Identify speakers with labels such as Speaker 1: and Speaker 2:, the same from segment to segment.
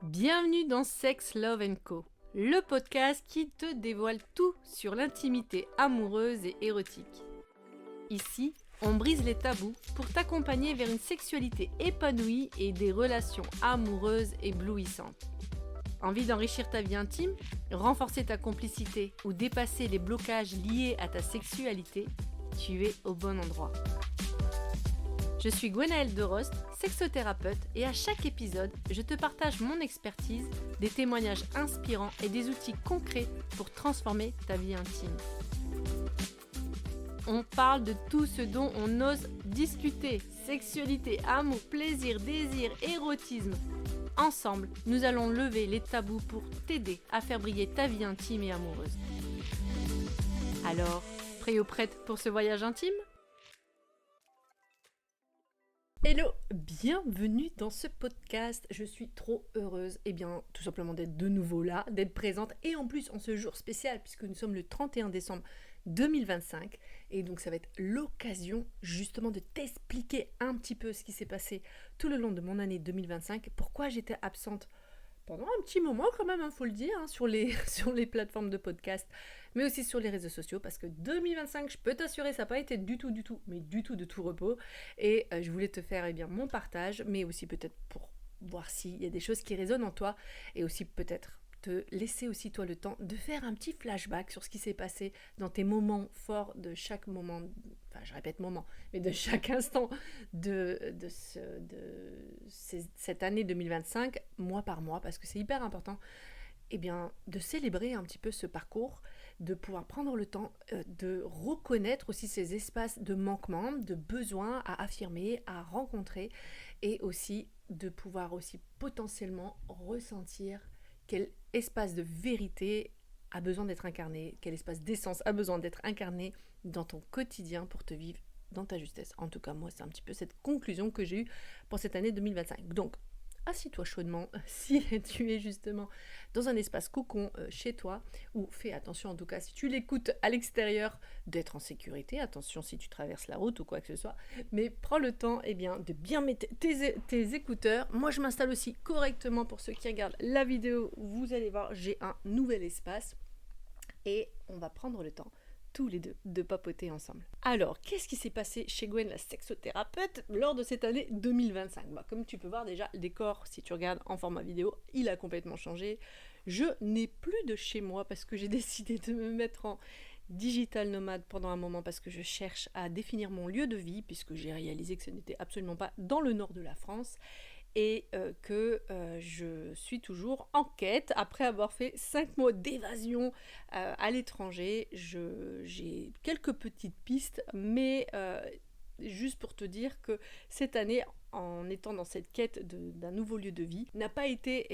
Speaker 1: Bienvenue dans Sex, Love & Co, le podcast qui te dévoile tout sur l'intimité amoureuse et érotique. Ici, on brise les tabous pour t'accompagner vers une sexualité épanouie et des relations amoureuses éblouissantes. Envie d'enrichir ta vie intime, renforcer ta complicité ou dépasser les blocages liés à ta sexualité? Tu es au bon endroit. Je suis Gwenaëlle Derost, sexothérapeute, et à chaque épisode, je te partage mon expertise, des témoignages inspirants et des outils concrets pour transformer ta vie intime. On parle de tout ce dont on ose discuter: sexualité, amour, plaisir, désir, érotisme. Ensemble, nous allons lever les tabous pour t'aider à faire briller ta vie intime et amoureuse. Alors, prêt ou prête pour ce voyage intime ? Hello, bienvenue dans ce podcast. Je suis trop heureuse, tout simplement d'être de nouveau là, d'être présente, et en plus en ce jour spécial puisque nous sommes le 31 décembre 2025, et donc ça va être l'occasion justement de t'expliquer un petit peu ce qui s'est passé tout le long de mon année 2025, pourquoi j'étais absente pendant un petit moment quand même, faut le dire, sur les plateformes de podcast, mais aussi sur les réseaux sociaux, parce que 2025, je peux t'assurer, ça n'a pas été du tout de tout repos, et je voulais te faire mon partage, mais aussi peut-être pour voir s'il y a des choses qui résonnent en toi, et aussi peut-être te laisser aussi toi le temps de faire un petit flashback sur ce qui s'est passé dans tes moments forts de chaque moment, je répète moment, mais de chaque instant de cette année 2025, mois par mois, parce que c'est hyper important de célébrer un petit peu ce parcours, de pouvoir prendre le temps de reconnaître aussi ces espaces de manquement, de besoin à affirmer, à rencontrer, et aussi de pouvoir aussi potentiellement ressentir quel espace de vérité a besoin d'être incarné, quel espace d'essence a besoin d'être incarné dans ton quotidien pour te vivre dans ta justesse. En tout cas, moi, c'est un petit peu cette conclusion que j'ai eue pour cette année 2025. Donc, assis-toi chaudement si tu es justement dans un espace cocon chez toi, ou fais attention en tout cas si tu l'écoutes à l'extérieur d'être en sécurité, attention si tu traverses la route ou quoi que ce soit, mais prends le temps de bien mettre tes écouteurs. Moi je m'installe aussi correctement. Pour ceux qui regardent la vidéo, vous allez voir, j'ai un nouvel espace et on va prendre le temps tous les deux de papoter ensemble. Alors, qu'est-ce qui s'est passé chez Gwen, la sexothérapeute, lors de cette année 2025 ? Comme tu peux voir déjà, le décor, si tu regardes en format vidéo, il a complètement changé. Je n'ai plus de chez moi parce que j'ai décidé de me mettre en digital nomade pendant un moment, parce que je cherche à définir mon lieu de vie, puisque j'ai réalisé que ce n'était absolument pas dans le nord de la France, et que je suis toujours en quête. Après avoir fait 5 mois d'évasion à l'étranger, j'ai quelques petites pistes, mais juste pour te dire que cette année, en étant dans cette quête d'un nouveau lieu de vie, n'a pas été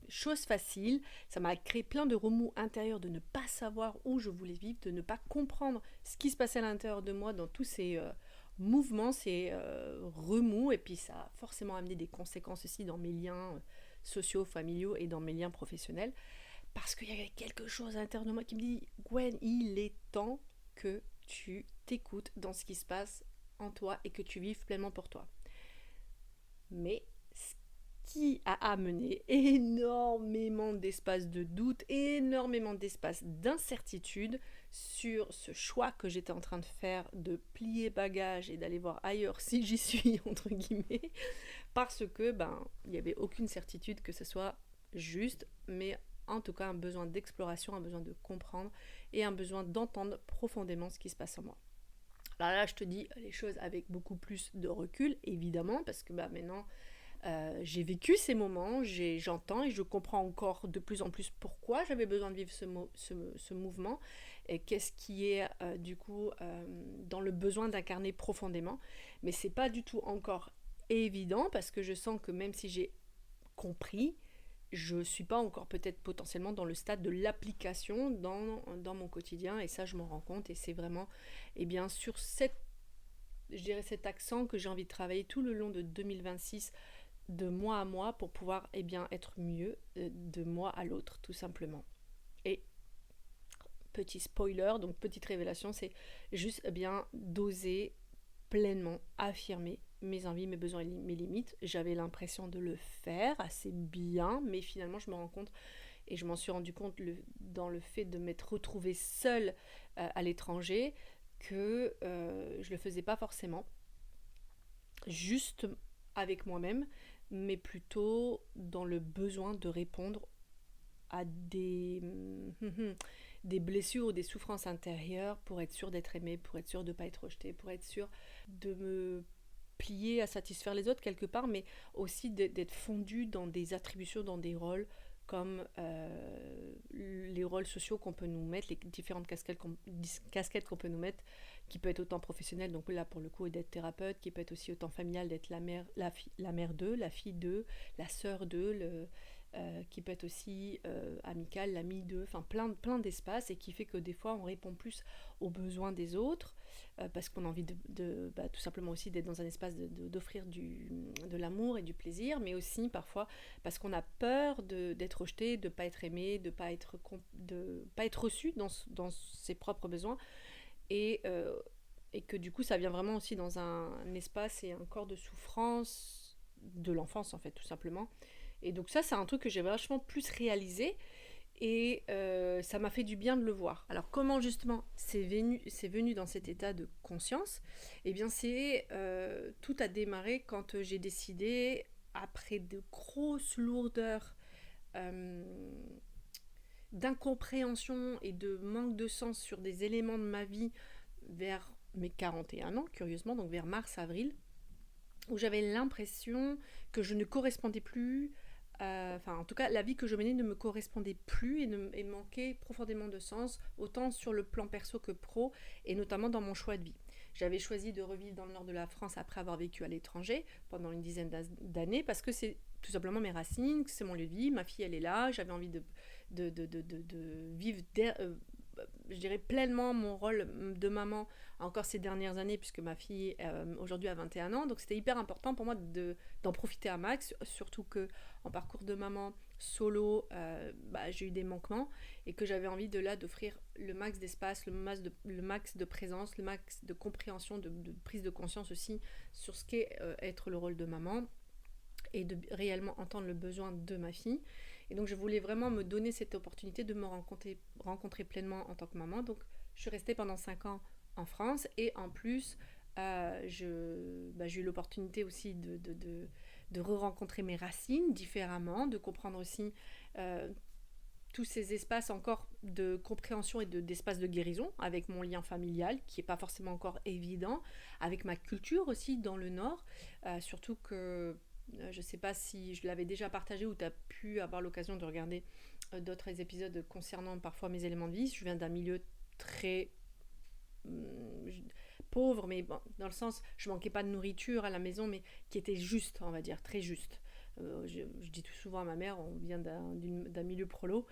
Speaker 1: chose facile. Ça m'a créé plein de remous intérieurs de ne pas savoir où je voulais vivre, de ne pas comprendre ce qui se passait à l'intérieur de moi dans tous ces mouvements, ces remous, et puis ça a forcément amené des conséquences aussi dans mes liens sociaux, familiaux, et dans mes liens professionnels, parce qu'il y avait quelque chose à l'intérieur de moi qui me dit: Gwen, il est temps que tu t'écoutes dans ce qui se passe en toi et que tu vives pleinement pour toi. Mais ce qui a amené énormément d'espace de doute, énormément d'espace d'incertitude sur ce choix que j'étais en train de faire, de plier bagages et d'aller voir ailleurs si j'y suis, entre guillemets, parce que il n'y avait aucune certitude que ce soit juste, mais en tout cas un besoin d'exploration, un besoin de comprendre et un besoin d'entendre profondément ce qui se passe en moi. Alors là, je te dis les choses avec beaucoup plus de recul, évidemment, parce que maintenant j'ai vécu ces moments, j'entends et je comprends encore de plus en plus pourquoi j'avais besoin de vivre ce mouvement, et qu'est-ce qui est dans le besoin d'incarner profondément. Mais c'est pas du tout encore évident, parce que je sens que même si j'ai compris, je suis pas encore peut-être potentiellement dans le stade de l'application dans mon quotidien, et ça je m'en rends compte, et c'est vraiment sur cet accent que j'ai envie de travailler tout le long de 2026, de mois à mois, pour pouvoir être mieux de mois à l'autre, tout simplement. Et petit spoiler, donc petite révélation, c'est juste d'oser pleinement affirmer mes envies, mes besoins et mes limites. J'avais l'impression de le faire assez bien, mais finalement je me rends compte, et je m'en suis rendu compte dans le fait de m'être retrouvée seule à l'étranger, que je le faisais pas forcément juste avec moi-même, mais plutôt dans le besoin de répondre à des blessures ou des souffrances intérieures pour être sûre d'être aimée, pour être sûre de ne pas être rejetée, pour être sûre de me plier à satisfaire les autres quelque part, mais aussi d'être fondue dans des attributions, dans des rôles comme les rôles sociaux qu'on peut nous mettre, les différentes casquettes qu'on peut nous mettre, qui peut être autant professionnelle, donc là pour le coup d'être thérapeute, qui peut être aussi autant familiale, d'être la mère d'eux, la fille d'eux, la sœur d'eux, qui peut être aussi amicale, l'amie d'eux, enfin plein d'espaces, et qui fait que des fois on répond plus aux besoins des autres, parce qu'on a envie tout simplement aussi d'être dans un espace d'offrir de l'amour et du plaisir, mais aussi parfois parce qu'on a peur d'être rejeté, de ne pas être aimé, de pas être reçu dans ses propres besoins, et que du coup ça vient vraiment aussi dans un espace et un corps de souffrance de l'enfance en fait, tout simplement. Et donc ça c'est un truc que j'ai vachement plus réalisé, et ça m'a fait du bien de le voir. Alors comment justement c'est venu dans cet état de conscience? Eh bien tout a démarré quand j'ai décidé, après de grosses lourdeurs euh, d'incompréhension et de manque de sens sur des éléments de ma vie, vers mes 41 ans, curieusement, donc vers mars-avril, où j'avais l'impression que je ne correspondais plus, en tout cas la vie que je menais ne me correspondait plus, et manquait profondément de sens, autant sur le plan perso que pro, et notamment dans mon choix de vie. J'avais choisi de revivre dans le nord de la France après avoir vécu à l'étranger pendant une dizaine d'années, parce que c'est tout simplement mes racines, c'est mon lieu de vie, ma fille elle est là, j'avais envie de vivre je dirais pleinement mon rôle de maman encore ces dernières années, puisque ma fille aujourd'hui a 21 ans, donc c'était hyper important pour moi d'en profiter à max, surtout que en parcours de maman solo, j'ai eu des manquements, et que j'avais envie d'offrir le max d'espace, le max de présence, le max de compréhension, de prise de conscience aussi sur ce qu'est être le rôle de maman, et de réellement entendre le besoin de ma fille. Et donc je voulais vraiment me donner cette opportunité de me rencontrer pleinement en tant que maman. Donc je suis restée pendant 5 ans en France, et en plus j'ai eu l'opportunité aussi de re-rencontrer mes racines différemment, de comprendre aussi tous ces espaces encore de compréhension et d'espace de guérison avec mon lien familial qui n'est pas forcément encore évident, avec ma culture aussi dans le Nord, surtout que je ne sais pas si je l'avais déjà partagé ou tu as pu avoir l'occasion de regarder d'autres épisodes concernant parfois mes éléments de vie. Je viens d'un milieu très pauvre, mais bon, dans le sens, je manquais pas de nourriture à la maison, mais qui était juste, on va dire, très juste. Je dis tout souvent à ma mère, on vient d'un milieu prolo,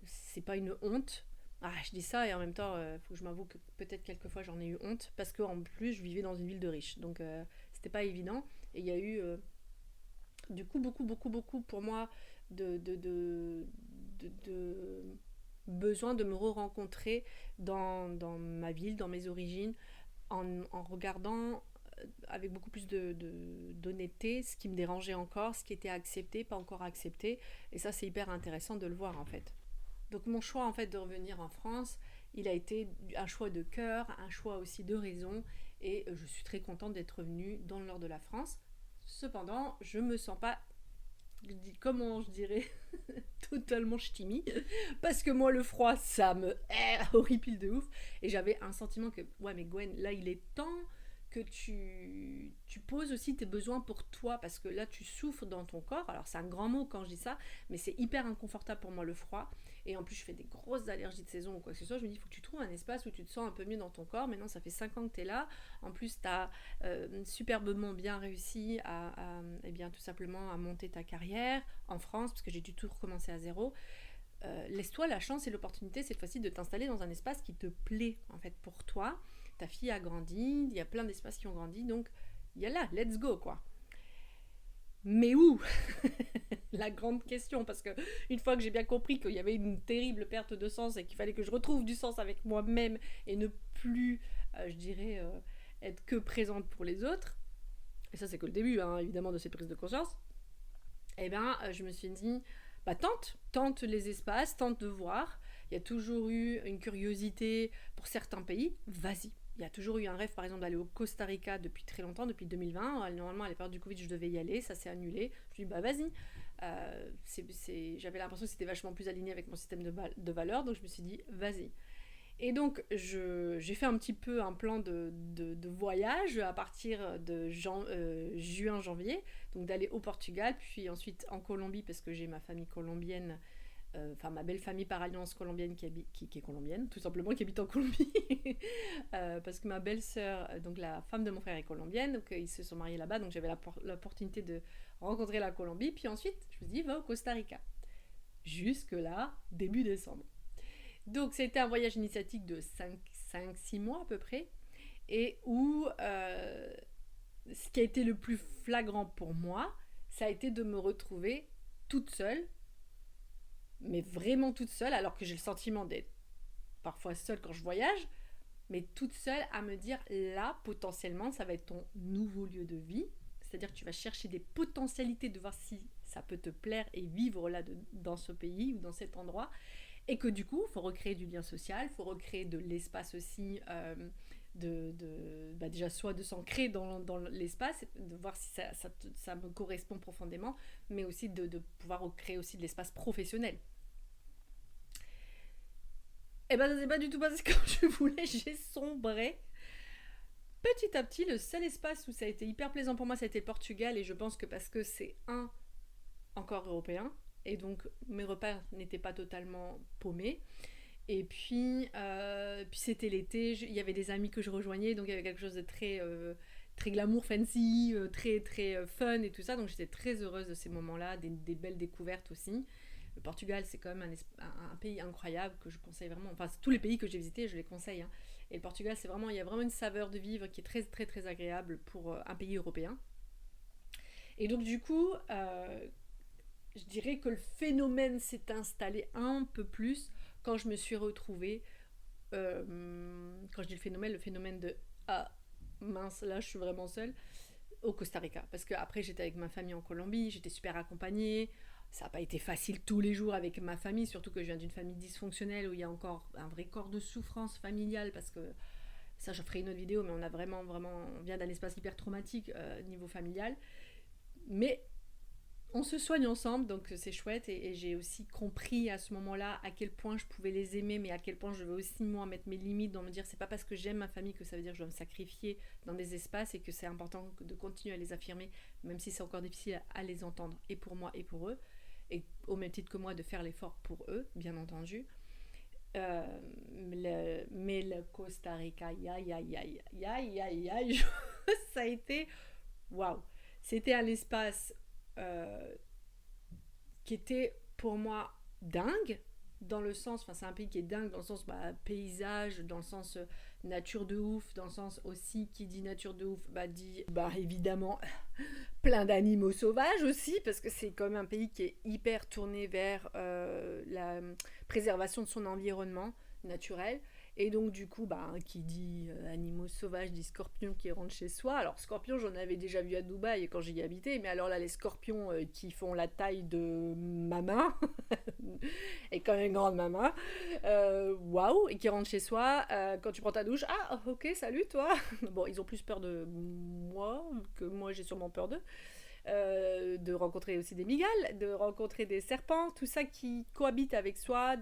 Speaker 1: c'est pas une honte. Ah, je dis ça, et en même temps, faut que je m'avoue que peut-être quelquefois j'en ai eu honte, parce qu'en plus je vivais dans une ville de riches, donc c'était pas évident. Et il y a eu du coup beaucoup pour moi de besoin de me re-rencontrer dans ma ville, dans mes origines, en regardant avec beaucoup plus d'honnêteté ce qui me dérangeait encore, ce qui était accepté, pas encore accepté. Et ça c'est hyper intéressant de le voir en fait. Donc mon choix en fait de revenir en France, il a été un choix de cœur, un choix aussi de raison, et je suis très contente d'être revenue dans le nord de la France. Cependant, je me sens pas, comment je dirais, totalement ch'timi, parce que moi le froid ça me horripile de ouf, et j'avais un sentiment que ouais mais Gwen, là il est temps que tu poses aussi tes besoins pour toi, parce que là tu souffres dans ton corps. Alors c'est un grand mot quand je dis ça, mais c'est hyper inconfortable pour moi le froid, et en plus je fais des grosses allergies de saison ou quoi que ce soit. Je me dis il faut que tu trouves un espace où tu te sens un peu mieux dans ton corps. Maintenant ça fait 5 ans que tu es là, en plus tu as superbement bien réussi à eh bien, tout simplement à monter ta carrière en France, parce que j'ai dû tout recommencer à zéro. Laisse-toi la chance et l'opportunité cette fois-ci de t'installer dans un espace qui te plaît en fait pour toi. Ta fille a grandi, il y a plein d'espaces qui ont grandi, donc il y a là, let's go quoi. Mais où? La grande question, parce que une fois que j'ai bien compris qu'il y avait une terrible perte de sens et qu'il fallait que je retrouve du sens avec moi-même et ne plus, je dirais, être que présente pour les autres, et ça c'est que le début hein, évidemment de cette prise de conscience, et ben je me suis dit, bah tente les espaces, tente de voir. Il y a toujours eu une curiosité pour certains pays, vas-y. Il y a toujours eu un rêve, par exemple, d'aller au Costa Rica depuis très longtemps, depuis 2020. Normalement, à la période du Covid, je devais y aller, ça s'est annulé. Je me suis dit, bah vas-y. J'avais l'impression que c'était vachement plus aligné avec mon système de valeurs, donc je me suis dit, vas-y. Et donc, j'ai fait un petit peu un plan de voyage à partir de juin, janvier, donc d'aller au Portugal, puis ensuite en Colombie, parce que j'ai ma famille colombienne, enfin ma belle famille par alliance colombienne qui est colombienne, tout simplement, qui habite en Colombie, parce que ma belle-sœur, donc la femme de mon frère est colombienne, donc ils se sont mariés là-bas, donc j'avais l'opportunité de rencontrer la Colombie, puis ensuite, je me suis dit, va au Costa Rica. Jusque là, début décembre. Donc c'était un voyage initiatique de 5-6 mois à peu près, et où ce qui a été le plus flagrant pour moi, ça a été de me retrouver toute seule, mais vraiment toute seule, alors que j'ai le sentiment d'être parfois seule quand je voyage, mais toute seule à me dire, là, potentiellement, ça va être ton nouveau lieu de vie, c'est-à-dire que tu vas chercher des potentialités de voir si ça peut te plaire et vivre là dans ce pays ou dans cet endroit, et que du coup, il faut recréer du lien social, il faut recréer de l'espace aussi, déjà soit de s'ancrer dans l'espace, de voir si ça me correspond profondément, mais aussi de pouvoir recréer aussi de l'espace professionnel. Et ben ça s'est pas du tout passé comme je voulais, j'ai sombré. Petit à petit, le seul espace où ça a été hyper plaisant pour moi, ça a été le Portugal, et je pense que parce que c'est encore européen, et donc mes repas n'étaient pas totalement paumés. Et puis c'était l'été, il y avait des amis que je rejoignais, donc il y avait quelque chose de très glamour, fancy, très très fun et tout ça, donc j'étais très heureuse de ces moments-là, des belles découvertes aussi. Le Portugal, c'est quand même un pays incroyable que je conseille vraiment. Enfin, tous les pays que j'ai visités, je les conseille, hein. Et le Portugal, il y a vraiment une saveur de vivre qui est très très très agréable pour un pays européen. Et donc du coup, je dirais que le phénomène s'est installé un peu plus quand je me suis retrouvée, quand je dis le phénomène de ah mince, là je suis vraiment seule, au Costa Rica. Parce qu'après j'étais avec ma famille en Colombie, j'étais super accompagnée. Ça n'a pas été facile tous les jours avec ma famille, surtout que je viens d'une famille dysfonctionnelle où il y a encore un vrai corps de souffrance familiale, parce que ça je ferai une autre vidéo, mais on vient d'un espace hyper traumatique niveau familial. Mais on se soigne ensemble, donc c'est chouette, et j'ai aussi compris à ce moment-là à quel point je pouvais les aimer, mais à quel point je veux aussi moi mettre mes limites, dans me dire c'est pas parce que j'aime ma famille que ça veut dire que je dois me sacrifier dans des espaces, et que c'est important de continuer à les affirmer, même si c'est encore difficile à les entendre, et pour moi et pour eux, et au même titre que moi de faire l'effort pour eux, bien entendu. Mais le Costa Rica, ça a été waouh. C'était un espace qui était pour moi dingue, dans le sens, enfin c'est un pays qui est dingue dans le sens paysage, dans le sens nature de ouf, dans le sens aussi qui dit nature de ouf, dit évidemment plein d'animaux sauvages aussi, parce que c'est quand même un pays qui est hyper tourné vers la préservation de son environnement naturel. Et donc du coup, qui dit animaux sauvages, dit scorpions qui rentrent chez soi. Alors scorpions, j'en avais déjà vu à Dubaï quand j'y habitais, mais alors là, les scorpions qui font la taille de ma main, et quand même grande ma main, waouh, et qui rentrent chez soi, quand tu prends ta douche, ah ok, salut toi. Bon, ils ont plus peur de moi que moi j'ai sûrement peur d'eux. De rencontrer aussi des migales, de rencontrer des serpents, tout ça qui cohabite avec soi,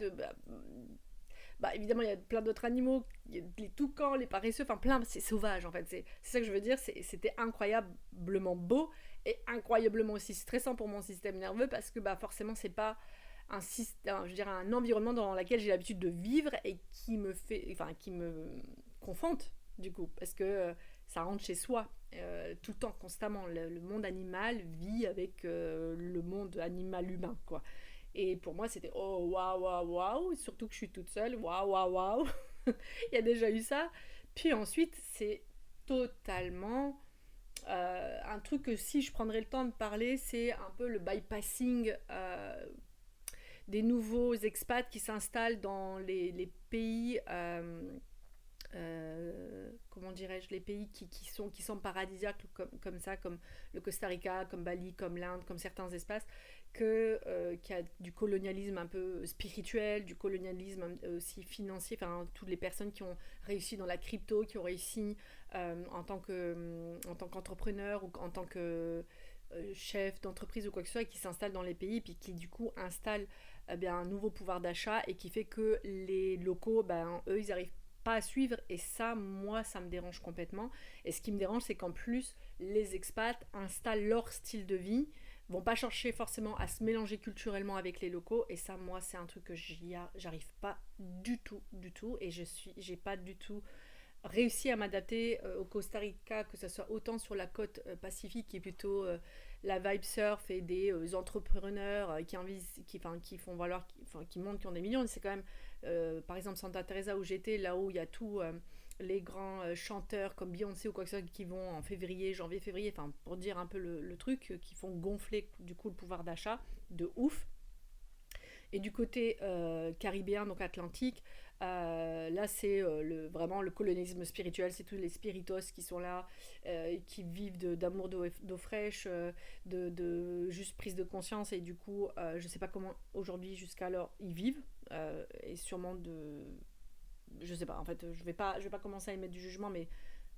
Speaker 1: évidemment il y a plein d'autres animaux, les toucans, les paresseux, enfin plein, c'est sauvage en fait, c'est ça que je veux dire, c'était incroyablement beau et incroyablement aussi stressant pour mon système nerveux, parce que forcément c'est pas un environnement dans lequel j'ai l'habitude de vivre et qui me confronte du coup, parce que ça rentre chez soi tout le temps, constamment. Le monde animal vit avec le monde animal humain, quoi. Et pour moi, c'était oh waouh, waouh, waouh, surtout que je suis toute seule, waouh, waouh, waouh. Il y a déjà eu ça. Puis ensuite, c'est totalement un truc que si je prendrais le temps de parler, c'est un peu le bypassing des nouveaux expats qui s'installent dans les pays comment dirais-je, les pays qui sont paradisiaques comme ça, comme le Costa Rica, comme Bali, comme l'Inde, comme certains espaces, qu'il y a du colonialisme un peu spirituel, du colonialisme aussi financier, enfin toutes les personnes qui ont réussi dans la crypto, qui ont réussi en tant qu'entrepreneur ou en tant que chef d'entreprise ou quoi que ce soit, et qui s'installent dans les pays, puis qui du coup installent bien, un nouveau pouvoir d'achat et qui fait que les locaux, ben, eux, ils arrivent pas à suivre, et ça, moi, ça me dérange complètement. Et ce qui me dérange, c'est qu'en plus, les expats installent leur style de vie, vont pas chercher forcément à se mélanger culturellement avec les locaux, et ça, moi, c'est un truc que j'arrive pas du tout, et j'ai pas du tout réussi à m'adapter au Costa Rica, que ce soit autant sur la côte pacifique, qui est plutôt la vibe surf, et des entrepreneurs qui font valoir, qui montrent, qui ont des millions. C'est quand même, par exemple, Santa Teresa où j'étais, là où il y a tous les grands chanteurs comme Beyoncé ou quoi que ce soit qui vont en février, janvier, février, enfin pour dire un peu le truc, qui font gonfler du coup le pouvoir d'achat de ouf. Et du côté caribéen, donc atlantique, là c'est vraiment le colonialisme spirituel, c'est tous les spiritos qui sont là, qui vivent d'amour d'eau fraîche, de juste prise de conscience, et du coup, je sais pas comment aujourd'hui jusqu'alors ils vivent, et sûrement je sais pas, en fait, je vais pas commencer à émettre du jugement, mais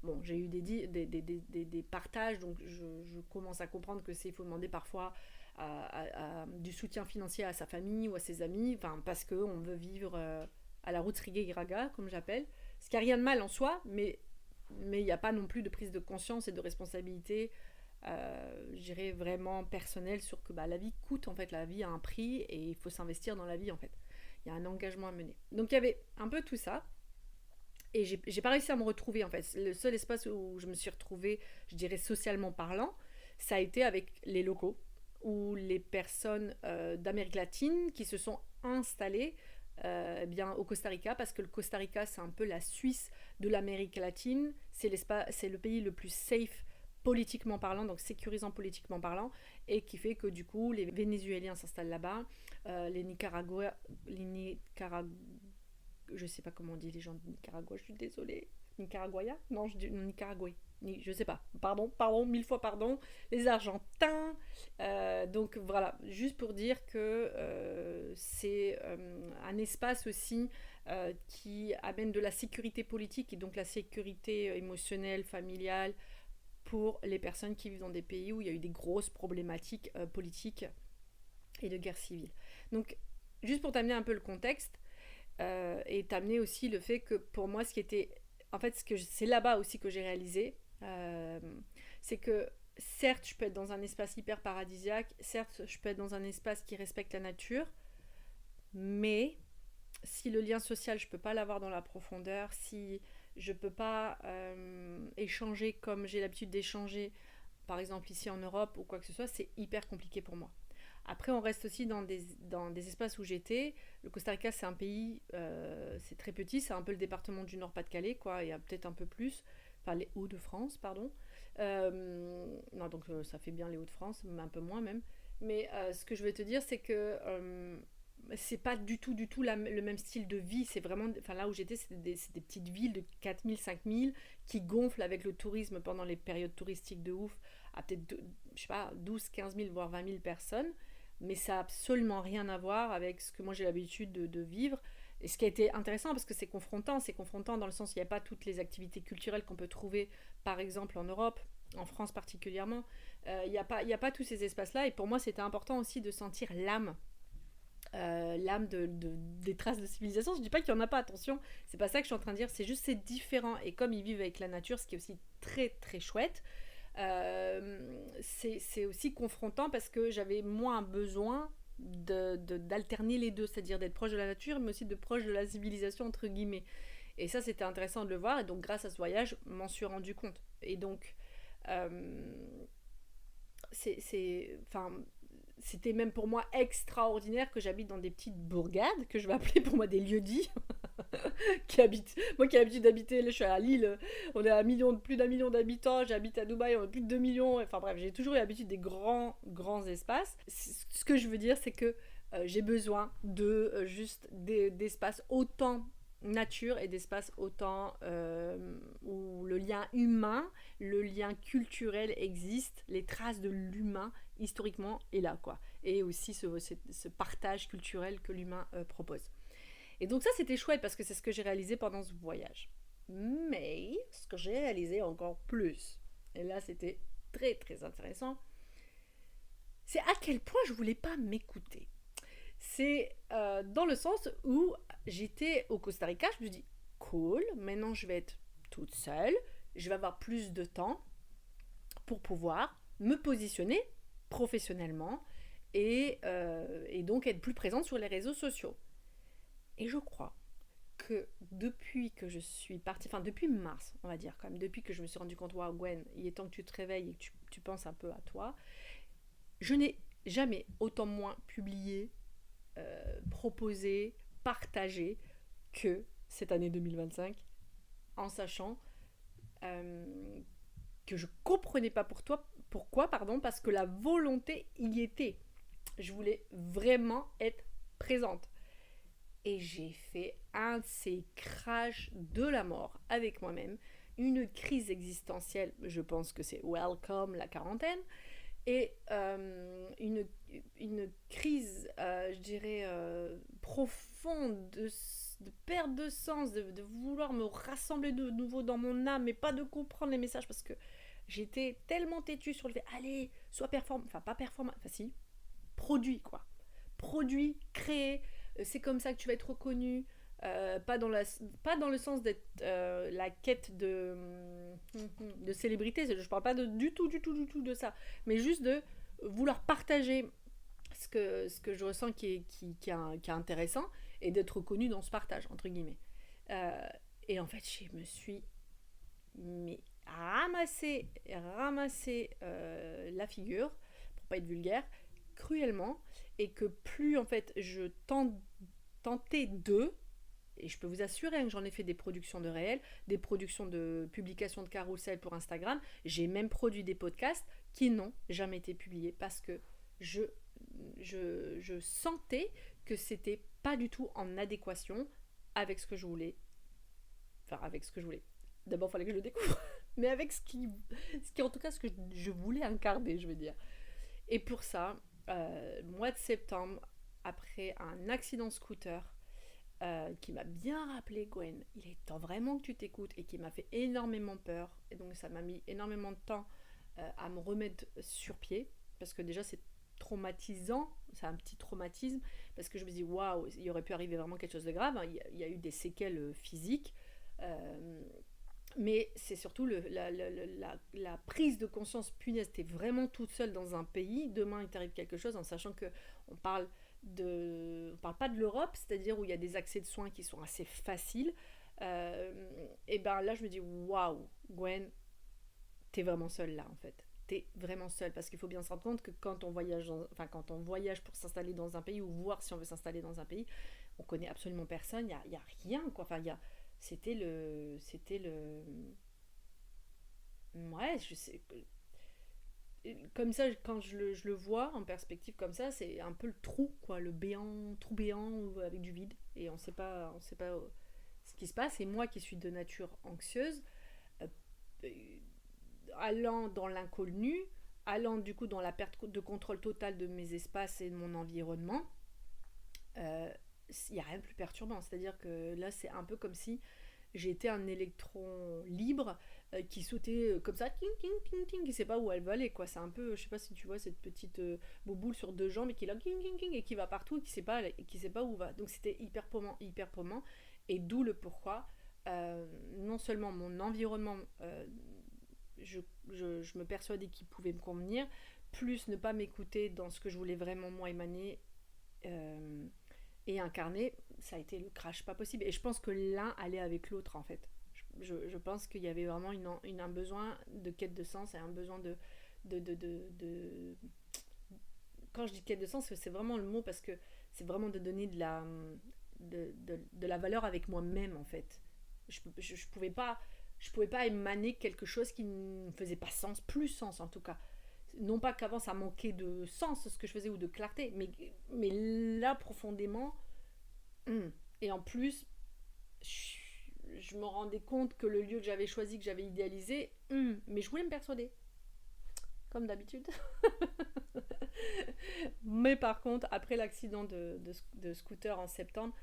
Speaker 1: bon, j'ai eu des partages, donc je commence à comprendre que il faut demander parfois du soutien financier à sa famille ou à ses amis, parce qu'on veut vivre à la route Graga, comme j'appelle. Ce qui n'a rien de mal en soi, mais il n'y a pas non plus de prise de conscience et de responsabilité, je dirais vraiment personnelle, sur que la vie coûte, en fait, la vie a un prix, et il faut s'investir dans la vie, en fait. Il y a un engagement à mener. Donc il y avait un peu tout ça. Et j'ai pas réussi à me retrouver, en fait. Le seul espace où je me suis retrouvée, je dirais socialement parlant, ça a été avec les locaux, ou les personnes d'Amérique latine qui se sont installées bien au Costa Rica, parce que le Costa Rica, c'est un peu la Suisse de l'Amérique latine. C'est le pays le plus safe politiquement parlant, donc sécurisant politiquement parlant, et qui fait que du coup les Vénézuéliens s'installent là-bas, les Nicaragua, je sais pas comment on dit les gens de Nicaragua, je suis désolée. Nicaraguaya? Non, je dis Nicaraguay. Je sais pas. Pardon, mille fois pardon. Les Argentins. Donc voilà, juste pour dire que c'est un espace aussi qui amène de la sécurité politique, et donc la sécurité émotionnelle, familiale, pour les personnes qui vivent dans des pays où il y a eu des grosses problématiques politiques et de guerre civile. Donc, juste pour t'amener un peu le contexte, et t'amener aussi le fait que pour moi, ce qui était, en fait, c'est là-bas aussi que j'ai réalisé, c'est que certes je peux être dans un espace hyper paradisiaque, certes je peux être dans un espace qui respecte la nature, mais si le lien social je peux pas l'avoir dans la profondeur, si je peux pas échanger comme j'ai l'habitude d'échanger, par exemple ici en Europe ou quoi que ce soit, c'est hyper compliqué pour moi. Après, on reste aussi dans des espaces où j'étais. Le Costa Rica, c'est un pays, c'est très petit, c'est un peu le département du Nord-Pas-de-Calais, quoi, il y a peut-être un peu plus. Enfin, les Hauts-de-France, pardon. Non, donc ça fait bien les Hauts-de-France, mais un peu moins même. Mais ce que je vais te dire, c'est que c'est pas du tout le même style de vie. C'est vraiment, enfin là où j'étais, c'est des petites villes de 4000, 5000 qui gonflent avec le tourisme pendant les périodes touristiques de ouf, à peut-être, je sais pas, 12, 15 000, voire 20 000 personnes. Mais ça n'a absolument rien à voir avec ce que moi j'ai l'habitude de vivre. Et ce qui a été intéressant, parce que c'est confrontant dans le sens où il n'y a pas toutes les activités culturelles qu'on peut trouver, par exemple en Europe, en France particulièrement. Il n'y a pas tous ces espaces-là, et pour moi c'était important aussi de sentir l'âme des traces de civilisation. Je dis pas qu'il y en a pas, attention, c'est pas ça que je suis en train de dire, c'est juste c'est différent, et comme ils vivent avec la nature, ce qui est aussi très très chouette, c'est aussi confrontant, parce que j'avais moins besoin d'alterner les deux, c'est-à-dire d'être proche de la nature mais aussi de proche de la civilisation entre guillemets, et ça c'était intéressant de le voir, et donc grâce à ce voyage je m'en suis rendu compte. Et donc euh, enfin, c'était même pour moi extraordinaire que j'habite dans des petites bourgades, que je vais appeler pour moi des lieux-dits, moi qui ai l'habitude d'habiter, là je suis à Lille, on est à plus d'un million d'habitants, j'habite à Dubaï, on a plus de 2 millions, enfin bref, j'ai toujours eu l'habitude des grands espaces. Ce que je veux dire, c'est que j'ai besoin d'espaces autant nature et d'espace autant où le lien humain, le lien culturel existe, les traces de l'humain historiquement est là, quoi. Et aussi ce partage culturel que l'humain propose. Et donc ça, c'était chouette parce que c'est ce que j'ai réalisé pendant ce voyage. Mais ce que j'ai réalisé encore plus, et là c'était très très intéressant, c'est à quel point je voulais pas m'écouter. C'est dans le sens où j'étais au Costa Rica, je me dis cool, maintenant je vais être toute seule, je vais avoir plus de temps pour pouvoir me positionner professionnellement et donc être plus présente sur les réseaux sociaux. Et je crois que depuis que je suis partie, enfin depuis mars, on va dire quand même, depuis que je me suis rendu compte, waouh Gwen, il est temps que tu te réveilles et que tu penses un peu à toi, je n'ai jamais autant moins publié, proposé, partagé que cette année 2025, en sachant que je comprenais pas pourquoi, parce que la volonté y était. Je voulais vraiment être présente. Et j'ai fait un de ces crashs de la mort avec moi-même, une crise existentielle, je pense que c'est welcome la quarantaine, et une crise, je dirais, profonde de perte de sens, de vouloir me rassembler de nouveau dans mon âme, mais pas de comprendre les messages parce que j'étais tellement têtue sur le fait, allez, sois performant, enfin pas performant, enfin si, produit quoi. Produit, créé, c'est comme ça que tu vas être reconnu. Pas dans le sens d'être la quête de célébrité, je parle pas du tout de ça, mais juste de vouloir partager ce que je ressens qui est intéressant et d'être reconnu dans ce partage, entre guillemets. Euh, et en fait, je me suis mais ramassé la figure, pour pas être vulgaire, cruellement, et que plus en fait je tentais et je peux vous assurer que j'en ai fait des productions de réel, des productions de publications de carrousel pour Instagram, j'ai même produit des podcasts qui n'ont jamais été publiés parce que je, je sentais que c'était pas du tout en adéquation avec ce que je voulais. Enfin, avec ce que je voulais. D'abord, il fallait que je le découvre, mais avec ce qui en tout cas, ce que je voulais incarner, je veux dire. Et pour ça, mois de septembre, après un accident scooter, qui m'a bien rappelé, Gwen, il est temps vraiment que tu t'écoutes et qui m'a fait énormément peur. Et donc ça m'a mis énormément de temps à me remettre sur pied, parce que déjà c'est traumatisant, c'est un petit traumatisme, parce que je me dis, waouh, il aurait pu arriver vraiment quelque chose de grave, hein. Il y a eu des séquelles physiques, euh, mais c'est surtout la prise de conscience, punaise, t'es vraiment toute seule dans un pays, demain il t'arrive quelque chose, en sachant que on parle pas de l'Europe, c'est-à-dire où il y a des accès de soins qui sont assez faciles. Et ben là, je me dis, waouh, Gwen, t'es vraiment seule là en fait. T'es vraiment seule parce qu'il faut bien se rendre compte que quand on voyage, quand on voyage pour s'installer dans un pays ou voir si on veut s'installer dans un pays, on connaît absolument personne, y a rien quoi. Enfin, c'était le, ouais, je sais, comme ça quand je le vois en perspective comme ça, c'est un peu le trou quoi, le béant, trou béant avec du vide et on sait pas ce qui se passe. Et moi qui suis de nature anxieuse, euh, allant dans l'inconnu, allant du coup dans la perte de contrôle totale de mes espaces et de mon environnement, il n'y a rien de plus perturbant. C'est-à-dire que là, c'est un peu comme si j'étais un électron libre qui sautait comme ça, ting, ting, ting, ting, qui sait pas où elle va aller, quoi. C'est un peu, je sais pas si tu vois cette petite bouboule sur deux jambes et qui est là, ting, ting, ting, et qui va partout et qui sait pas où va. Donc c'était hyper paumant, et d'où le pourquoi. Non seulement mon environnement je, je me persuadais qu'il pouvait me convenir, plus ne pas m'écouter dans ce que je voulais vraiment moi émaner euh, et incarner, ça a été le crash pas possible. Et je pense que l'un allait avec l'autre en fait. Je pense qu'il y avait vraiment un besoin de quête de sens et un besoin de... Quand je dis quête de sens, c'est vraiment le mot parce que c'est vraiment de donner de la valeur avec moi-même en fait. Je pouvais pas émaner quelque chose qui ne faisait pas sens, plus sens en tout cas. Non pas qu'avant ça manquait de sens ce que je faisais ou de clarté, mais là profondément, et en plus je me rendais compte que le lieu que j'avais choisi, que j'avais idéalisé, mais je voulais me persuader, comme d'habitude. Mais par contre, après l'accident de scooter en septembre,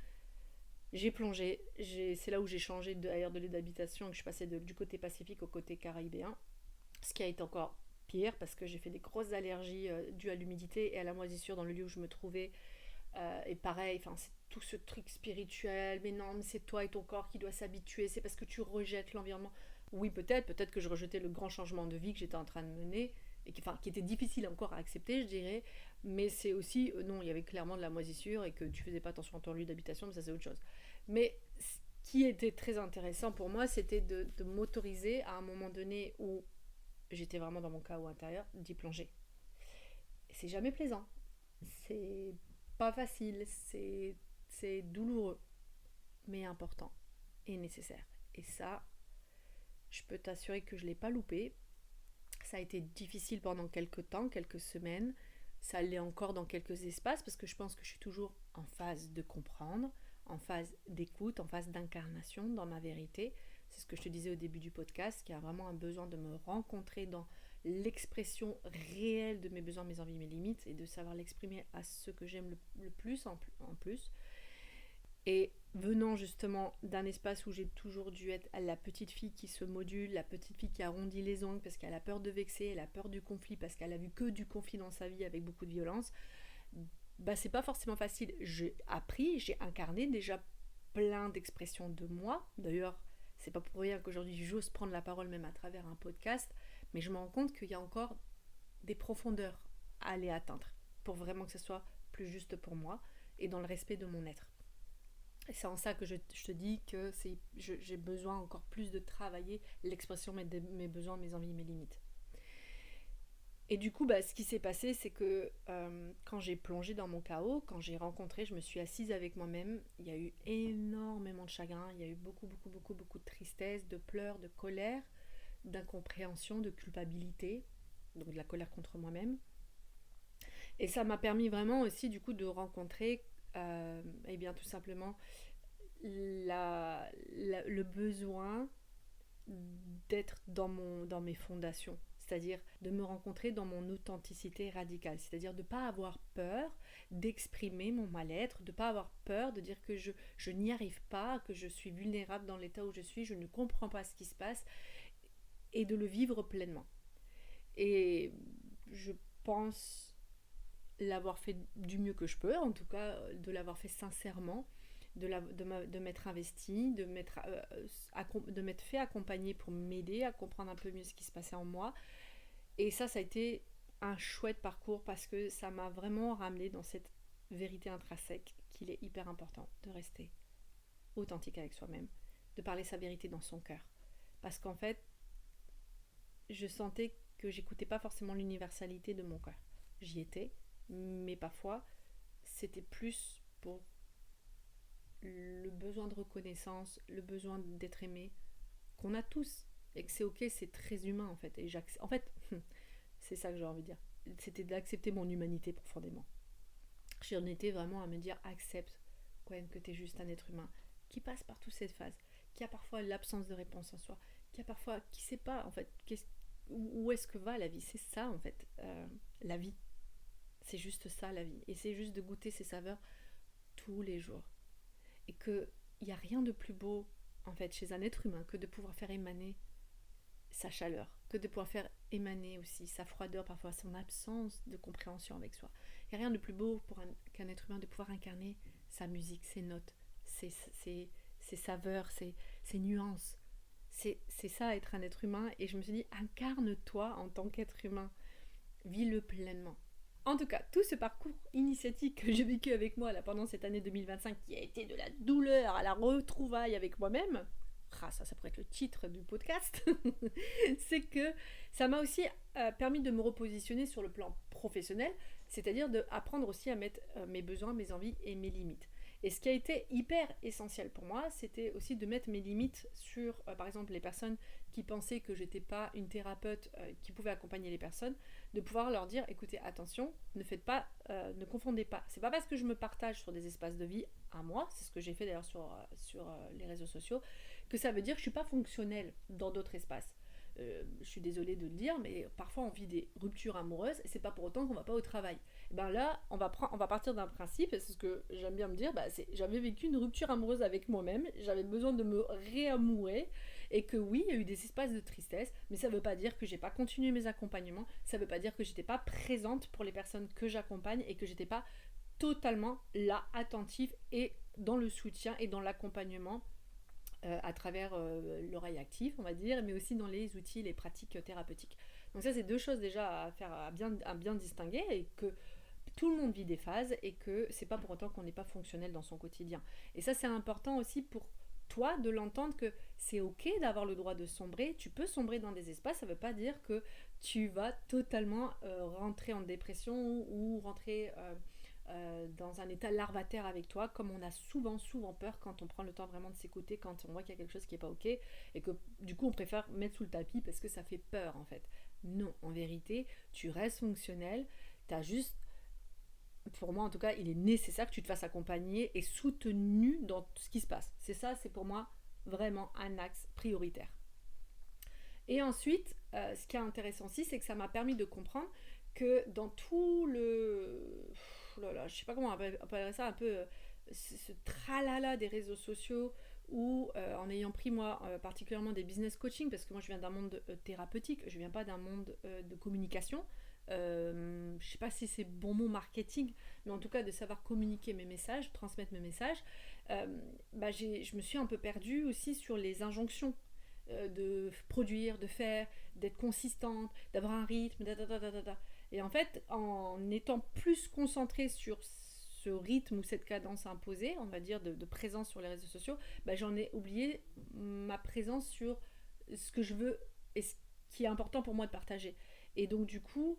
Speaker 1: j'ai plongé. C'est là où j'ai changé d'ailleurs de lieu d'habitation et que je suis passée du côté pacifique au côté caribéen. Ce qui a été encore pire parce que j'ai fait des grosses allergies dues à l'humidité et à la moisissure dans le lieu où je me trouvais. Et pareil, c'est tout ce truc spirituel. Mais non, mais c'est toi et ton corps qui doit s'habituer. C'est parce que tu rejettes l'environnement. Oui, peut-être que je rejetais le grand changement de vie que j'étais en train de mener et qui était difficile encore à accepter, je dirais. Mais c'est aussi, non, il y avait clairement de la moisissure et que tu faisais pas attention à ton lieu d'habitation, mais ça c'est autre chose. Mais ce qui était très intéressant pour moi, c'était de m'autoriser à un moment donné où j'étais vraiment dans mon chaos intérieur, d'y plonger. Et c'est jamais plaisant. C'est pas facile, c'est douloureux, mais important et nécessaire. Et ça, je peux t'assurer que je l'ai pas loupé. Ça a été difficile pendant quelques temps, quelques semaines. Ça l'est encore dans quelques espaces parce que je pense que je suis toujours en phase de comprendre, en phase d'écoute, en phase d'incarnation dans ma vérité. C'est ce que je te disais au début du podcast, qu'il y a vraiment un besoin de me rencontrer dans l'expression réelle de mes besoins, mes envies, mes limites et de savoir l'exprimer à ceux que j'aime le plus en plus. Et venant justement d'un espace où j'ai toujours dû être la petite fille qui se module, la petite fille qui arrondit les ongles parce qu'elle a peur de vexer, elle a peur du conflit parce qu'elle a vu que du conflit dans sa vie avec beaucoup de violence, c'est pas forcément facile. J'ai appris, j'ai incarné déjà plein d'expressions de moi. D'ailleurs, c'est pas pour rien qu'aujourd'hui j'ose prendre la parole même à travers un podcast, mais je me rends compte qu'il y a encore des profondeurs à aller atteindre pour vraiment que ce soit plus juste pour moi et dans le respect de mon être. Et c'est en ça que je te dis que j'ai besoin encore plus de travailler l'expression de mes besoins, mes envies, mes limites. Et du coup, ce qui s'est passé, c'est que quand j'ai plongé dans mon chaos, quand j'ai rencontré, je me suis assise avec moi-même, il y a eu énormément de chagrin, il y a eu beaucoup de tristesse, de pleurs, de colère, d'incompréhension, de culpabilité, donc de la colère contre moi-même. Et ça m'a permis vraiment aussi du coup de rencontrer tout simplement le besoin d'être dans mes fondations, c'est-à-dire de me rencontrer dans mon authenticité radicale, c'est-à-dire de ne pas avoir peur d'exprimer mon mal-être, de ne pas avoir peur de dire que je n'y arrive pas, que je suis vulnérable dans l'état où je suis, je ne comprends pas ce qui se passe, et de le vivre pleinement. Et je pense l'avoir fait du mieux que je peux, en tout cas de l'avoir fait sincèrement, de m'être investie, de m'être fait accompagner pour m'aider à comprendre un peu mieux ce qui se passait en moi. Et ça a été un chouette parcours parce que ça m'a vraiment ramené dans cette vérité intrinsèque qu'il est hyper important de rester authentique avec soi-même, de parler sa vérité dans son cœur. Parce qu'en fait, je sentais que j'écoutais pas forcément l'universalité de mon cœur. J'y étais, mais parfois, c'était plus pour le besoin de reconnaissance, le besoin d'être aimé, qu'on a tous, et que c'est ok, c'est très humain en fait. Et en fait, c'est ça que j'ai envie de dire. C'était d'accepter mon humanité profondément. J'en étais vraiment à me dire, accepte, Gwen, que t'es juste un être humain qui passe par toutes ces phases, qui a parfois l'absence de réponse en soi, qui a parfois, qui sait pas en fait, où est-ce que va la vie. C'est ça en fait, la vie. C'est juste ça la vie. Et c'est juste de goûter ses saveurs tous les jours. Et qu'il n'y a rien de plus beau en fait chez un être humain que de pouvoir faire émaner sa chaleur, que de pouvoir faire émaner aussi sa froideur, parfois son absence de compréhension avec soi. Il n'y a rien de plus beau qu'un être humain de pouvoir incarner sa musique, ses notes, ses saveurs, ses nuances. C'est ça être un être humain. Et je me suis dit, incarne-toi en tant qu'être humain, vis-le pleinement. En tout cas, tout ce parcours initiatique que j'ai vécu avec moi là, pendant cette année 2025 qui a été de la douleur à la retrouvaille avec moi-même, ça pourrait être le titre du podcast, c'est que ça m'a aussi permis de me repositionner sur le plan professionnel, c'est-à-dire d'apprendre aussi à mettre mes besoins, mes envies et mes limites. Et ce qui a été hyper essentiel pour moi, c'était aussi de mettre mes limites sur, par exemple, les personnes qui pensaient que j'étais pas une thérapeute qui pouvait accompagner les personnes, de pouvoir leur dire, écoutez, attention, ne faites pas, ne confondez pas. C'est pas parce que je me partage sur des espaces de vie à moi, c'est ce que j'ai fait d'ailleurs sur les réseaux sociaux, que ça veut dire que je suis pas fonctionnelle dans d'autres espaces. Je suis désolée de le dire, mais parfois on vit des ruptures amoureuses et c'est pas pour autant qu'on va pas au travail. Et ben là, on va partir d'un principe, et c'est ce que j'aime bien me dire, j'avais vécu une rupture amoureuse avec moi-même, j'avais besoin de me réamourer, et que oui, il y a eu des espaces de tristesse, mais ça veut pas dire que j'ai pas continué mes accompagnements, ça veut pas dire que j'étais pas présente pour les personnes que j'accompagne et que j'étais pas totalement là, attentive et dans le soutien et dans l'accompagnement à travers l'oreille active, on va dire, mais aussi dans les outils, les pratiques thérapeutiques. Donc ça, c'est deux choses déjà à faire, à bien distinguer, et que tout le monde vit des phases et que c'est pas pour autant qu'on n'est pas fonctionnel dans son quotidien. Et ça, c'est important aussi pour toi de l'entendre, que c'est ok d'avoir le droit de sombrer. Tu peux sombrer dans des espaces, ça veut pas dire que tu vas totalement rentrer en dépression ou rentrer dans un état larvataire avec toi, comme on a souvent peur quand on prend le temps vraiment de s'écouter, quand on voit qu'il y a quelque chose qui n'est pas ok, et que du coup on préfère mettre sous le tapis parce que ça fait peur en fait. Non, en vérité, tu restes fonctionnel, t'as juste, pour moi en tout cas, il est nécessaire que tu te fasses accompagner et soutenu dans tout ce qui se passe. C'est ça, c'est pour moi vraiment un axe prioritaire. Et ensuite, ce qui est intéressant aussi, c'est que ça m'a permis de comprendre que dans tout le... je sais pas comment on appellerait ça, un peu ce tralala des réseaux sociaux, ou en ayant pris moi particulièrement des business coaching, parce que moi je viens d'un monde thérapeutique, je viens pas d'un monde de communication. Je sais pas si c'est bon mot marketing, mais en tout cas de savoir communiquer mes messages, transmettre mes messages. Je me suis un peu perdue aussi sur les injonctions de produire, de faire, d'être consistante, d'avoir un rythme, Et en fait, en étant plus concentrée sur ce rythme ou cette cadence imposée, on va dire, de présence sur les réseaux sociaux, j'en ai oublié ma présence sur ce que je veux et ce qui est important pour moi de partager. Et donc, du coup,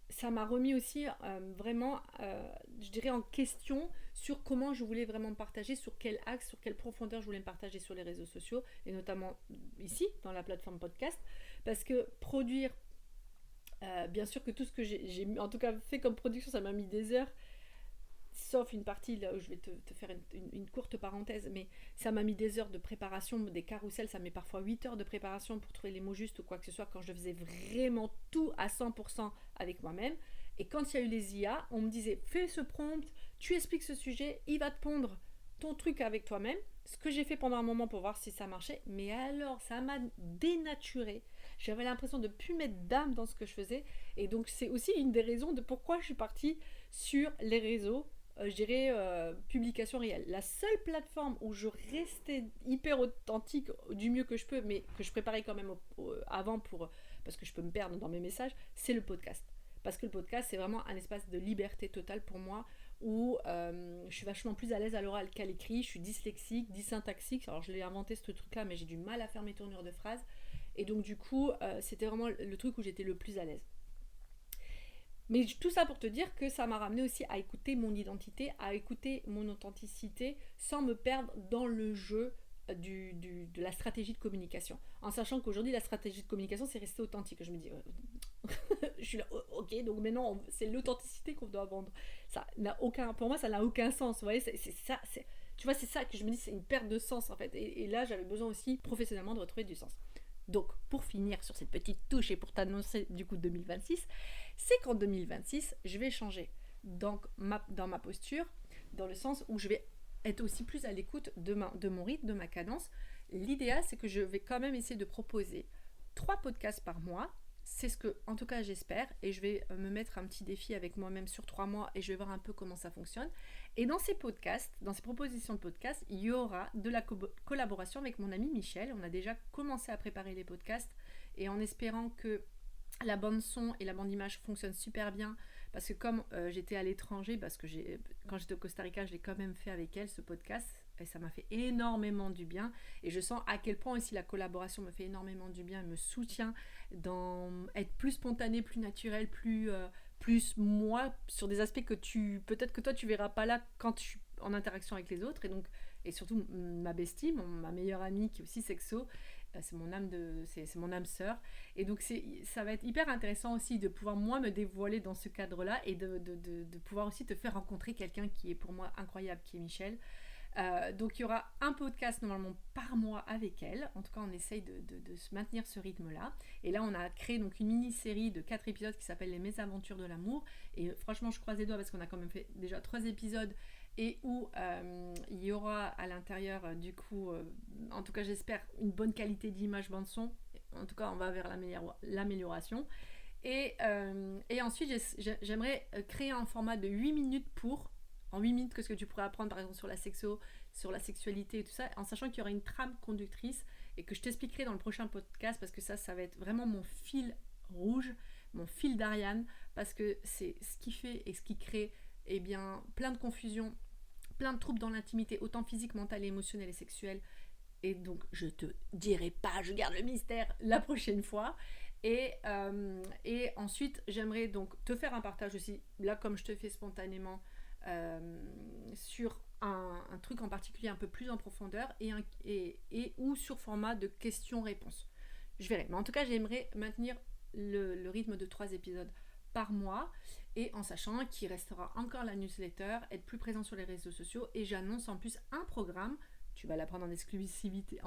Speaker 1: ça m'a remis aussi vraiment, je dirais, en question sur comment je voulais vraiment me partager, sur quel axe, sur quelle profondeur je voulais me partager sur les réseaux sociaux, et notamment ici, dans la plateforme podcast, parce que produire, bien sûr que tout ce que j'ai en tout cas fait comme production, ça m'a mis des heures, sauf une partie là où je vais te faire une courte parenthèse, mais ça m'a mis des heures de préparation, des carousels, ça met parfois 8 heures de préparation pour trouver les mots justes ou quoi que ce soit, quand je faisais vraiment tout à 100% avec moi-même. Et quand il y a eu les IA, on me disait, fais ce prompt, tu expliques ce sujet, il va te pondre ton truc avec toi-même. Ce que j'ai fait pendant un moment pour voir si ça marchait, mais alors ça m'a dénaturé. J'avais l'impression de ne plus mettre d'âme dans ce que je faisais, et donc c'est aussi une des raisons de pourquoi je suis partie sur les réseaux, je dirais publication réelle. La seule plateforme où je restais hyper authentique du mieux que je peux, mais que je préparais quand même avant parce que je peux me perdre dans mes messages, c'est le podcast. Parce que le podcast, c'est vraiment un espace de liberté totale pour moi, où je suis vachement plus à l'aise à l'oral qu'à l'écrit. Je suis dyslexique, dysyntaxique. Alors je l'ai inventé ce truc-là, mais j'ai du mal à faire mes tournures de phrases. Et donc du coup, c'était vraiment le truc où j'étais le plus à l'aise. Mais tout ça pour te dire que ça m'a ramené aussi à écouter mon identité, à écouter mon authenticité, sans me perdre dans le jeu de la stratégie de communication. En sachant qu'aujourd'hui, la stratégie de communication, c'est rester authentique. Je me dis, je suis là, ok, donc maintenant, c'est l'authenticité qu'on doit vendre. Ça n'a aucun, pour moi, ça n'a aucun sens. Vous voyez, c'est ça, tu vois, c'est ça que je me dis, c'est une perte de sens en fait. Et là, j'avais besoin aussi professionnellement de retrouver du sens. Donc, pour finir sur cette petite touche et pour t'annoncer du coup 2026, c'est qu'en 2026, je vais changer dans ma posture, dans le sens où je vais être aussi plus à l'écoute de mon rythme, de ma cadence. L'idéal, c'est que je vais quand même essayer de proposer 3 podcasts par mois. C'est ce que, en tout cas, j'espère, et je vais me mettre un petit défi avec moi-même sur 3 mois, et je vais voir un peu comment ça fonctionne. Et dans ces podcasts, dans ces propositions de podcasts, il y aura de la collaboration avec mon ami Michel. On a déjà commencé à préparer les podcasts, et en espérant que la bande son et la bande image fonctionnent super bien, parce que comme j'étais à l'étranger, parce que quand j'étais au Costa Rica, je l'ai quand même fait avec elle, ce podcast, et ça m'a fait énormément du bien, et je sens à quel point aussi la collaboration me fait énormément du bien, me soutient dans être plus spontanée, plus naturelle, plus plus moi sur des aspects que peut-être que toi tu verras pas là quand je suis en interaction avec les autres. Et surtout ma bestie, ma meilleure amie qui est aussi sexo, c'est mon âme sœur. Et donc ça va être hyper intéressant aussi de pouvoir moi me dévoiler dans ce cadre-là et de pouvoir aussi te faire rencontrer quelqu'un qui est pour moi incroyable, qui est Michel. Donc il y aura un podcast normalement par mois avec elle. En tout cas, on essaye de se maintenir ce rythme-là. Et là, on a créé donc une mini-série de 4 épisodes qui s'appelle Les Mésaventures de l'amour. Et franchement, je croise les doigts parce qu'on a quand même fait déjà 3 épisodes et où il y aura à l'intérieur, du coup, en tout cas j'espère, une bonne qualité d'image bande-son. En tout cas, on va vers l'amélioration. Et ensuite, j'aimerais créer un format de 8 minutes en 8 minutes, qu'est-ce que tu pourrais apprendre par exemple sur la sexo, sur la sexualité et tout ça, en sachant qu'il y aura une trame conductrice et que je t'expliquerai dans le prochain podcast parce que ça va être vraiment mon fil rouge, mon fil d'Ariane, parce que c'est ce qui fait et ce qui crée plein de confusion, plein de troubles dans l'intimité, autant physique, mentale, émotionnelle et sexuelle. Et donc je te dirai pas, je garde le mystère la prochaine fois. Et ensuite j'aimerais donc te faire un partage aussi, là comme je te fais spontanément, sur un truc en particulier un peu plus en profondeur et ou sur format de questions-réponses. Je verrai. Mais en tout cas, j'aimerais maintenir le rythme de 3 épisodes par mois et en sachant qu'il restera encore la newsletter, être plus présent sur les réseaux sociaux et j'annonce en plus un programme, tu vas l'apprendre en exclusivité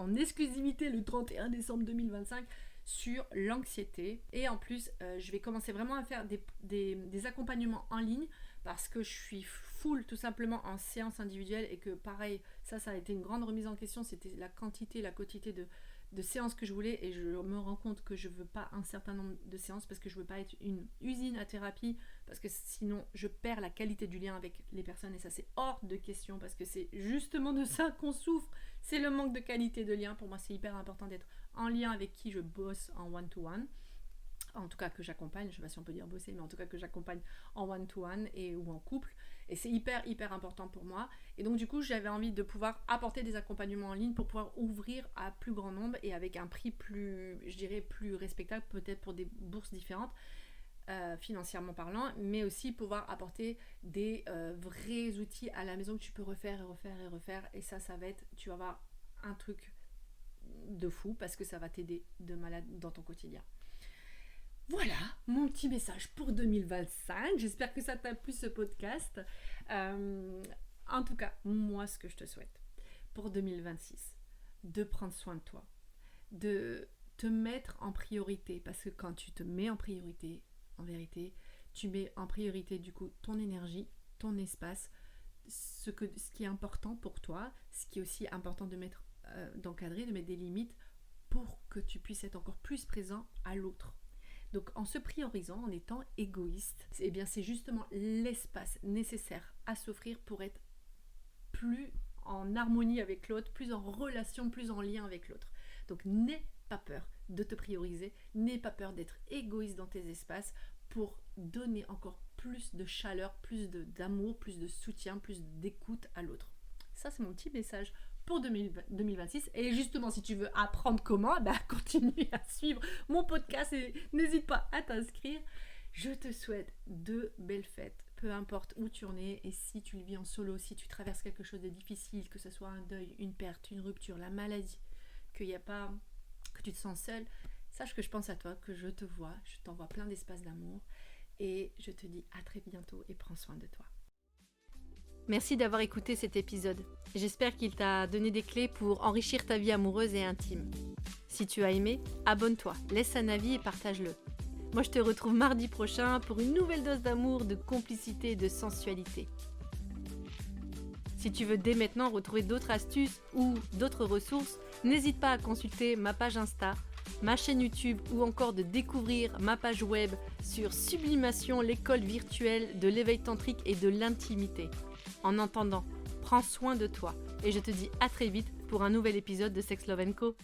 Speaker 1: le 31 décembre 2025 sur l'anxiété et en plus je vais commencer vraiment à faire des accompagnements en ligne parce que je suis full tout simplement en séance individuelle et que pareil, ça a été une grande remise en question, c'était la quantité, la quantité de séances que je voulais et je me rends compte que je veux pas un certain nombre de séances parce que je veux pas être une usine à thérapie parce que sinon je perds la qualité du lien avec les personnes et ça c'est hors de question parce que c'est justement de ça qu'on souffre, c'est le manque de qualité de lien. Pour moi c'est hyper important d'être en lien avec qui je bosse en one-to-one. En tout cas que j'accompagne, je ne sais pas si on peut dire bosser, mais en tout cas que j'accompagne en one-to-one ou en couple. Et c'est hyper important pour moi. Et donc du coup, j'avais envie de pouvoir apporter des accompagnements en ligne pour pouvoir ouvrir à plus grand nombre et avec un prix plus, je dirais, plus respectable, peut-être pour des bourses différentes, financièrement parlant, mais aussi pouvoir apporter des vrais outils à la maison que tu peux refaire. Et ça va être, tu vas avoir un truc de fou parce que ça va t'aider de malade dans ton quotidien. Voilà mon petit message pour 2025. J'espère que ça t'a plu ce podcast. En tout cas, moi, ce que je te souhaite pour 2026, de prendre soin de toi, de te mettre en priorité. Parce que quand tu te mets en priorité, en vérité, tu mets en priorité du coup ton énergie, ton espace, ce qui est important pour toi, ce qui est aussi important de mettre, d'encadrer, de mettre des limites pour que tu puisses être encore plus présent à l'autre. Donc en se priorisant, en étant égoïste, eh bien c'est justement l'espace nécessaire à s'offrir pour être plus en harmonie avec l'autre, plus en relation, plus en lien avec l'autre. Donc n'aie pas peur de te prioriser, n'aie pas peur d'être égoïste dans tes espaces pour donner encore plus de chaleur, plus d'amour, plus de soutien, plus d'écoute à l'autre. Ça c'est mon petit message pour 2026. Et justement, si tu veux apprendre comment, continue à suivre mon podcast et n'hésite pas à t'inscrire. Je te souhaite de belles fêtes, peu importe où tu en es et si tu le vis en solo, si tu traverses quelque chose de difficile, que ce soit un deuil, une perte, une rupture, la maladie, que tu te sens seul, sache que je pense à toi, que je te vois, je t'envoie plein d'espace d'amour et je te dis à très bientôt et prends soin de toi. Merci d'avoir écouté cet épisode. J'espère qu'il t'a donné des clés pour enrichir ta vie amoureuse et intime. Si tu as aimé, abonne-toi, laisse un avis et partage-le. Moi, je te retrouve mardi prochain pour une nouvelle dose d'amour, de complicité et de sensualité. Si tu veux dès maintenant retrouver d'autres astuces ou d'autres ressources, n'hésite pas à consulter ma page Insta, ma chaîne YouTube ou encore de découvrir ma page web sur Sublimation, l'école virtuelle de l'éveil tantrique et de l'intimité. En attendant, prends soin de toi et je te dis à très vite pour un nouvel épisode de Sex, Love & Co.